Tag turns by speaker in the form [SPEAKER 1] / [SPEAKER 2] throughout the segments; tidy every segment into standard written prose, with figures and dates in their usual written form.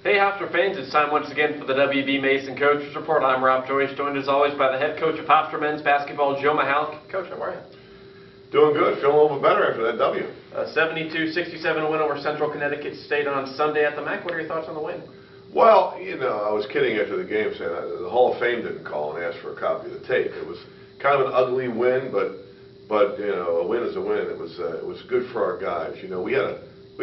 [SPEAKER 1] Hey Hofstra fans, it's time once again for the WB Mason Coaches Report. I'm Rob Joyce, joined as always by the head coach of Hofstra men's basketball, Joe Mihalich. Coach, how are you?
[SPEAKER 2] Doing good, feeling a little bit better after that W.
[SPEAKER 1] 72-67 win over Central Connecticut State on Sunday at the MAC. What are your thoughts on the win?
[SPEAKER 2] Well, you know, I was kidding after the game saying the Hall of Fame didn't call and ask for a copy of the tape. It was kind of an ugly win, but you know, a win is a win. It was good for our guys. You know, we had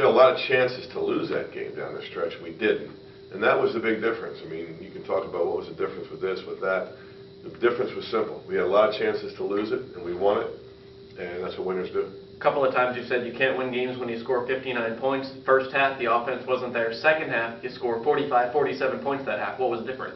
[SPEAKER 2] a lot of chances to lose that game down the stretch. We didn't, and that was the big difference. I mean, you can talk about what was the difference with this, with that. The difference was simple. We had a lot of chances to lose it, and we won it, and that's what winners do.
[SPEAKER 1] A couple of times you said you can't win games when you score 59 points. First half, the offense wasn't there. Second half, you scored 45, 47 points that half. What was different?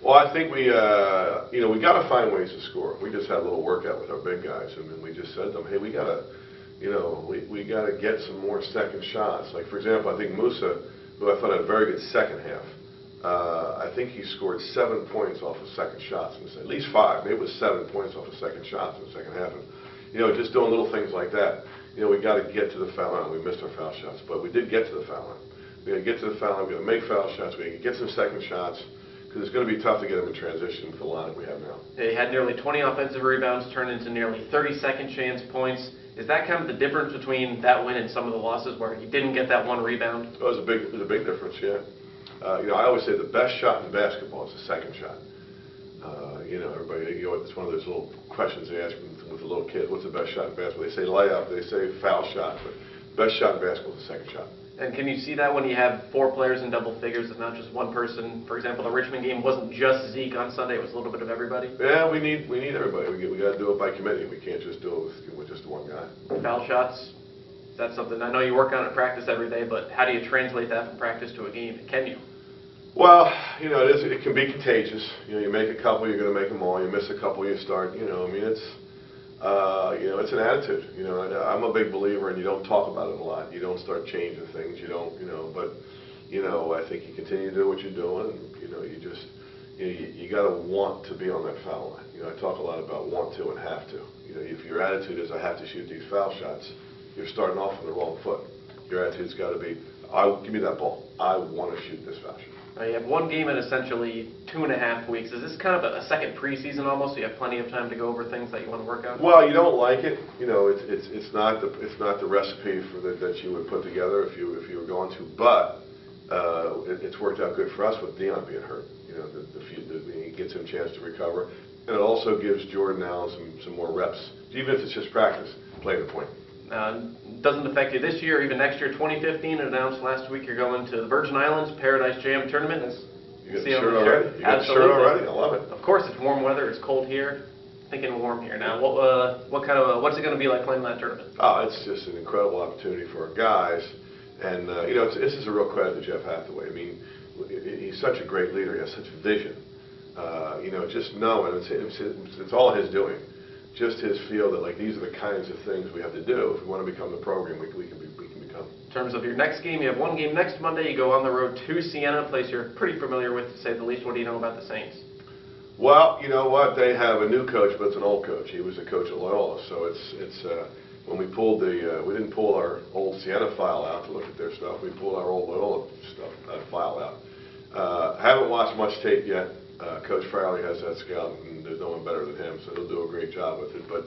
[SPEAKER 2] Well, I think we got to find ways to score. We just had a little workout with our big guys, and then we just said to them, hey, we got to get some more second shots. Like, for example, I think Musa, who I thought had a very good second half, I think he scored 7 points off of second shots, at least 5. Maybe it was 7 points off of second shots in the second half. And, you know, just doing little things like that. You know, we got to get to the foul line. We missed our foul shots, but we did get to the foul line. We got to get to the foul line. We got to make foul shots. We got to get some second shots, because it's going to be tough to get them in transition with the lineup we have now.
[SPEAKER 1] They had nearly 20 offensive rebounds, turned into nearly 30 second chance points. Is that kind of the difference between that win and some of the losses where you didn't get that one rebound?
[SPEAKER 2] It was a big difference, yeah. You know, I always say the best shot in basketball is the second shot. You know, everybody, you know, it's one of those little questions they ask with the little kids. What's the best shot in basketball? They say layup, they say foul shot, but best shot in basketball is the second shot.
[SPEAKER 1] And can you see that when you have 4 players in double figures and not just one person? For example, the Richmond game wasn't just Zeke on Sunday; it was a little bit of everybody.
[SPEAKER 2] Yeah, we need everybody. We got to do it by committee. We can't just do it with just one guy.
[SPEAKER 1] Foul shots. That's something I know you work on at practice every day, but how do you translate that from practice to a game? Can you?
[SPEAKER 2] Well, you know, it can be contagious. You know, you make a couple, you're going to make them all. You miss a couple, you start. You know, I mean, it's an attitude. You know, and I'm a big believer, and you don't talk about it a lot. You don't start changing things. You don't, you know. But, you know, I think you continue to do what you're doing, and you know, you got to want to be on that foul line. You know, I talk a lot about want to and have to. You know, if your attitude is I have to shoot these foul shots, you're starting off on the wrong foot. Your attitude's got to be, give me that ball. I want to shoot this foul shot.
[SPEAKER 1] You have one game in essentially 2.5 weeks. Is this kind of a second preseason almost? So you have plenty of time to go over things that you want to work out?
[SPEAKER 2] Well, you don't like it. You know, it's not the recipe for that you would put together if you were going to. But it's worked out good for us with Dion being hurt. You know, it gives him a chance to recover, and it also gives Jordan Allen some more reps, even if it's just practice, playing the point.
[SPEAKER 1] Doesn't affect you this year or even next year. 2015, it announced last week you're going to the Virgin Islands Paradise Jam tournament.
[SPEAKER 2] You got the shirt already? You got the shirt already? I love it.
[SPEAKER 1] Of course, it's warm weather. It's cold here. Thinking warm here. Now, what's it going to be like playing that tournament?
[SPEAKER 2] Oh, it's just an incredible opportunity for our guys, and you know, this is a real credit to Jeff Hathaway. I mean, he's such a great leader. He has such vision. You know, just knowing it's all his doing. Just his feel that like these are the kinds of things we have to do if we want to become the program we can become.
[SPEAKER 1] In terms of your next game, you have one game next Monday. You go on the road to Siena, a place you're pretty familiar with, to say the least. What do you know about the Saints?
[SPEAKER 2] Well, you know what? They have a new coach, but it's an old coach. He was a coach at Loyola, so it's when we pulled we didn't pull our old Siena file out to look at their stuff. We pulled our old Loyola file out. Haven't watched much tape yet. Coach Farley has that scout, and there's no one better than him, so he'll do a great job with it. But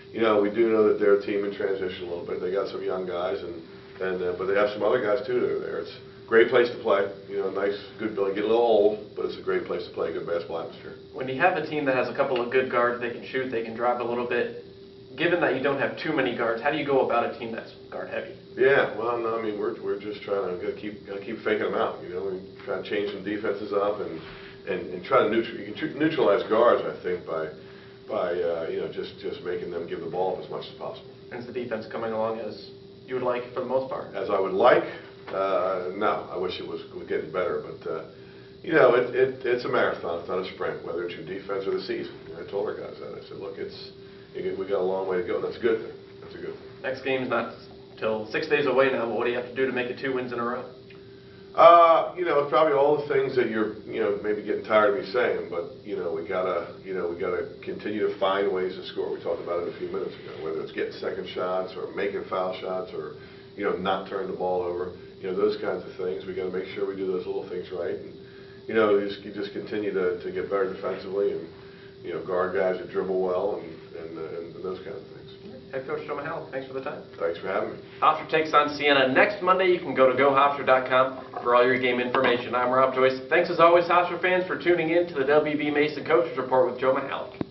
[SPEAKER 2] you know, we do know that they're a team in transition a little bit. They got some young guys, but they have some other guys too that are there. It's a great place to play. You know, nice, good building. Get a little old, but it's a great place to play. Good basketball atmosphere.
[SPEAKER 1] When you have a team that has a couple of good guards, they can shoot, they can drive a little bit. Given that you don't have too many guards, how do you go about a team that's guard heavy?
[SPEAKER 2] Yeah, well, no, I mean we're just trying to keep faking them out. You know, we try to change some defenses up and try to neutralize guards, I think, by you know, just making them give the ball up as much as possible.
[SPEAKER 1] And is the defense coming along as you would like for the most part?
[SPEAKER 2] As I would like? No, I wish it was getting better, but you know, it's a marathon, it's not a sprint, whether it's your defense or the season. You know, I told our guys that. I said, look, we got a long way to go. That's a good thing. That's a good thing.
[SPEAKER 1] Next game's not till 6 days away now, but what do you have to do to make it 2 wins in a row?
[SPEAKER 2] You know, it's probably all the things that you're, you know, maybe getting tired of me saying, but you know, we gotta continue to find ways to score. We talked about it a few minutes ago, whether it's getting second shots or making foul shots or, you know, not turning the ball over. you know, those kinds of things. We got to make sure we do those little things right. And, you know, you just continue to get better defensively and, you know, guard guys that dribble well and those kind of things.
[SPEAKER 1] Head Coach Joe Mihalich, thanks for the time.
[SPEAKER 2] Thanks for having me.
[SPEAKER 1] Hofstra takes on Siena next Monday. You can go to gohofstra.com for all your game information. I'm Rob Joyce. Thanks as always, Hofstra fans, for tuning in to the WB Mason Coaches Report with Joe Mihalich.